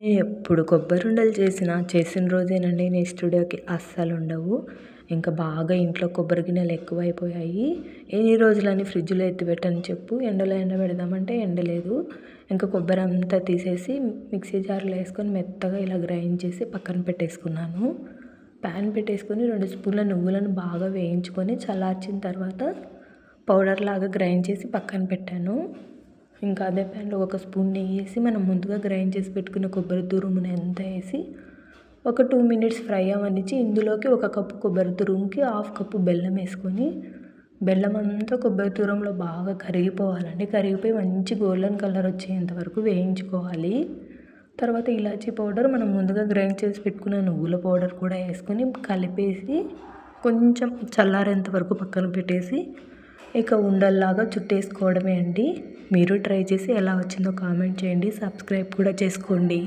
ఎప్పుడు కొబ్బరుండలు చేసిన రోజేనండి నెక్స్ట్ డేకి అస్సలుండవు. ఇంకా బాగా ఇంట్లో కొబ్బరి గిన్నెలు ఎక్కువైపోయాయి. ఎన్ని రోజులని ఫ్రిడ్జ్‌లో ఎత్తిపెట్టను చెప్పు. ఎండలో ఎండబెడదామంటే ఎండలేదు. ఇంకా కొబ్బరి అంతా తీసేసి మిక్సీ జార్‌లో వేసుకొని మెత్తగా ఇలా గ్రైండ్ చేసి పక్కన పెట్టేసుకున్నాను. ప్యాన్ పెట్టేసుకొని 2 స్పూన్ల నువ్వులను బాగా వేయించుకొని చల్లార్చిన తర్వాత పౌడర్ లాగా గ్రైండ్ చేసి పక్కన పెట్టాను. ఇంకా అదే ప్యాన్లో 1 స్పూన్ నెయ్యి వేసి మనం ముందుగా గ్రైండ్ చేసి పెట్టుకున్న కొబ్బరి తురుముని అంతా వేసి ఒక 2 మినిట్స్ ఫ్రై అవ్వనిచ్చి ఇందులోకి 1 కప్పు కొబ్బరి తురుముకి 1/2 కప్పు బెల్లం వేసుకొని బెల్లం అంతా కొబ్బరి తురుములో బాగా కరిగిపోవాలండి. కరిగిపోయి మంచి గోల్డెన్ కలర్ వచ్చేంత వరకు వేయించుకోవాలి. తర్వాత ఇలాచీ పౌడర్ మనం ముందుగా గ్రైండ్ చేసి పెట్టుకున్న నువ్వుల పౌడర్ కూడా వేసుకొని కలిపేసి కొంచెం చల్లారేంత వరకు పక్కన పెట్టేసి ఇక ఉండల్లాగా చుట్టేసుకోవడమే అండి. మీరు ట్రై చేసి ఎలా వచ్చిందో కామెంట్ చేయండి. సబ్స్క్రైబ్ కూడా చేసుకోండి.